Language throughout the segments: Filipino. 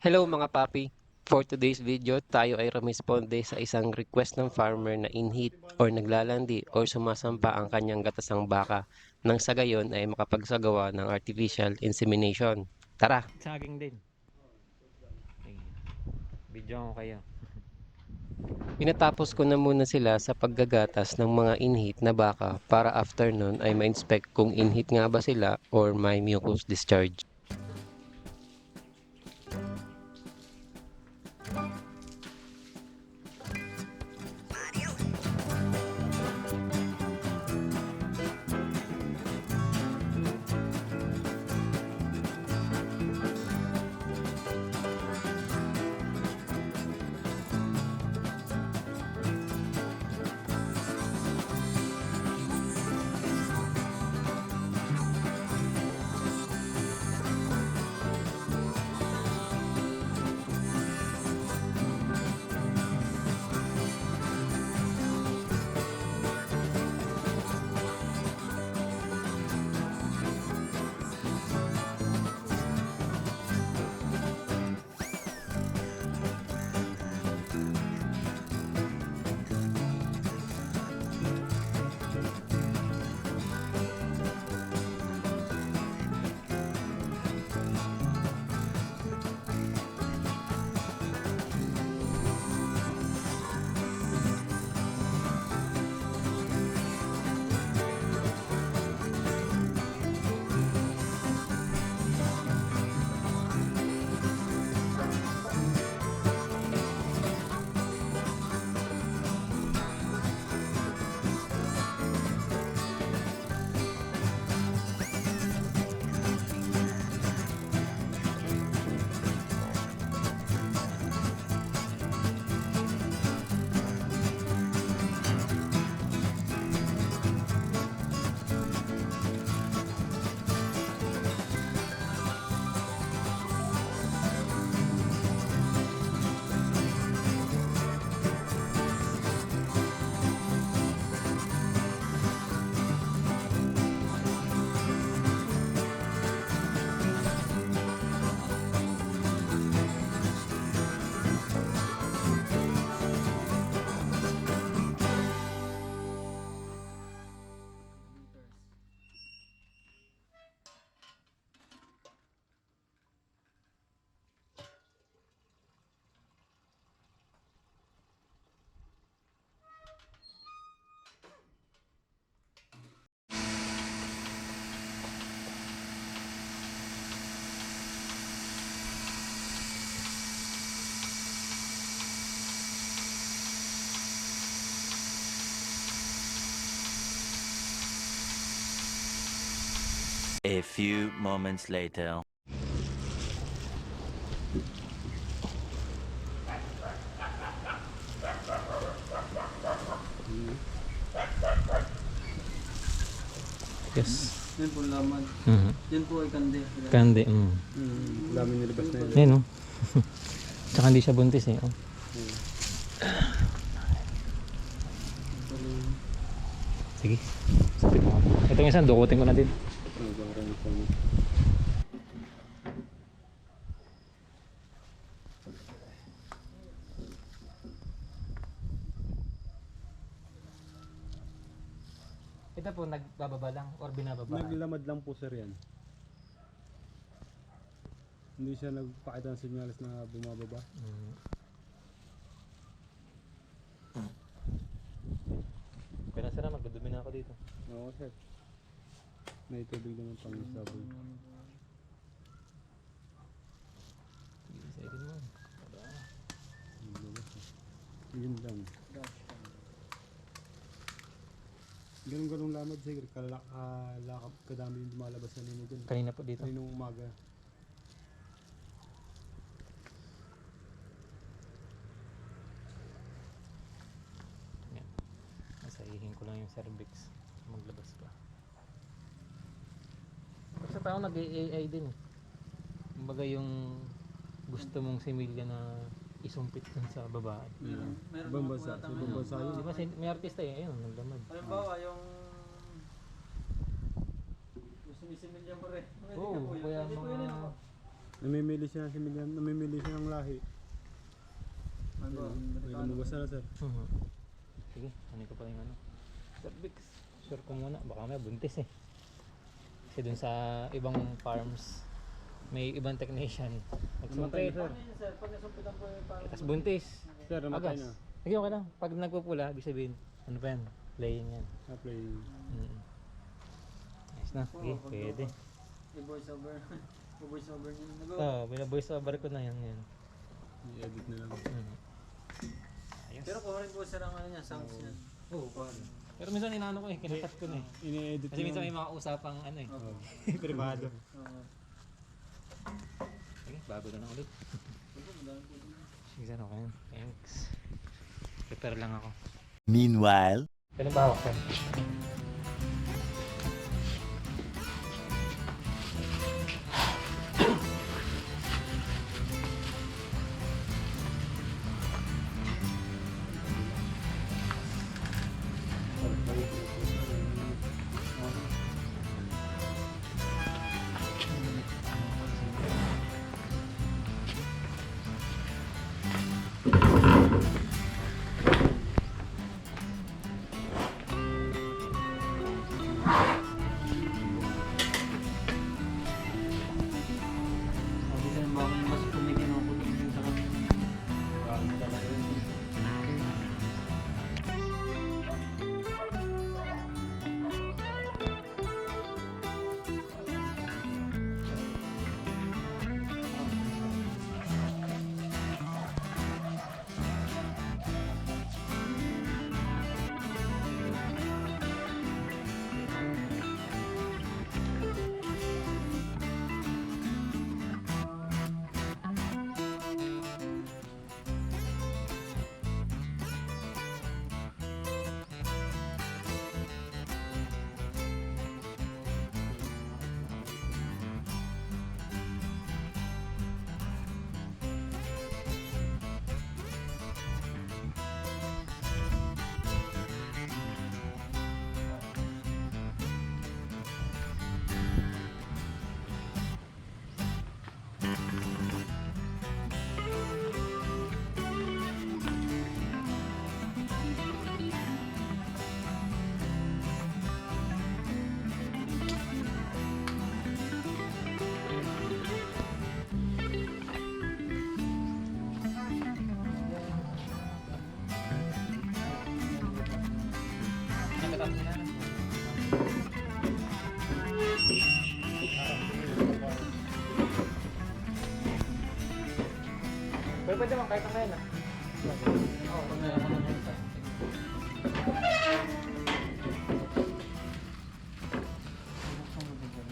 Hello mga papi! For today's video, tayo ay rumisponde sa isang request ng farmer na inhit or naglalandi or sumasampa ang kanyang gatasang baka nang sa gayon ay makapagsagawa ng artificial insemination. Tara! Saging din. Ayun. Video ko kayo. Pinatapos ko na muna sila sa paggagatas ng mga inhit na baka para after nun ay ma-inspect kung inhit nga ba sila or may mucus discharge. A few moments later. Yes. Yan po laman. Yan po ay kandi. Kandi. Dami nilabas na yun. Ayun, oh. Tsaka hindi siya buntis eh. Oh. Sige. Sapit mo. Itong isa, dukutin ko na din. Ito po, nagbababa lang or binababa? Naglamad lang po sir yan. Hindi siya nagpakita ng senyales na bumababa. Kaya nasa na, magdudumi na ako dito. Oo sir. May tubig naman pang sabon. Sige, isipin mo. Yun lang. Ganun-ganun lamad sir. Kadami yung lumalabas na nino dyan. Kanina po dito. Kaninong umaga. Yan. Masahihin ko lang yung cervix. Maglabas pa. Kasi tao nag-AI din eh. Kumbaga yung gusto mong similya na isumpit dun sa babae. Ibang bansa. Sa ibang bansa yun. Di ba may artista eh, ayun, naglamad. Halimbawa, yung sumisimilya mo rin. Oo, kaya Pwede po yun, mga ano? Namimili siya si Milian, namimili siya ng lahi. May lumabas na sir. Sige, ano ko pa yung ano. Cervix. Sure ko muna, baka may buntis eh. Kasi dun sa ibang farms, may ibang technician. Nagsumpay sir. Tapos buntis. Sir, namatay Agas. na. Sige, okay lang. Pag nagpupula, ibig sabihin, ano pa yan? Playing yan. Apply. Nice na. Sige, pwede. I-voice over. I-voice over niyo. Oo, bina-voice over ko na yan. I-edit na lang. Ayos. Pero kung rin po sir ang ano niya, sounds niya. Oo, pero minsan inaano ko eh, kinakat ko na eh. Ini-edit Kasi minsan na may mga usapang ano eh. lang. Privado. Sige, bago na ulit. Sige, sir, okay. Thanks. Prepare lang ako. Meanwhile, Kailan ba hawak sir? Sabi sir, baka yung mas kumigin ako din sa kanya. Grabe talaga yun. Pwede naman kahit ang ngayon ah. Oo, pag meron ko ng headset. Buksan mo din sir.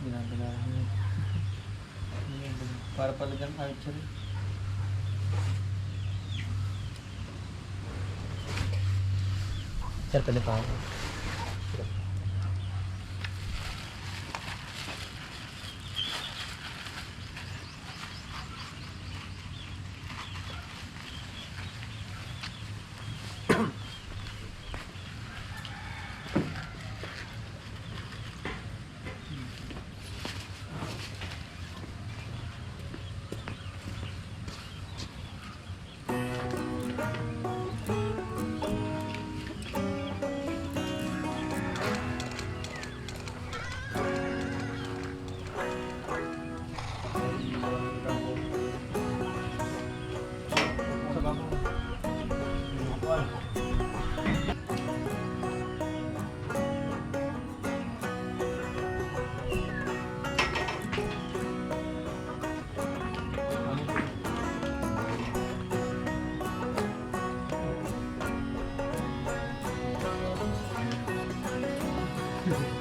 Ginagala niya. Para pala dyan archery. Sir, pwede pa ako. Thank you.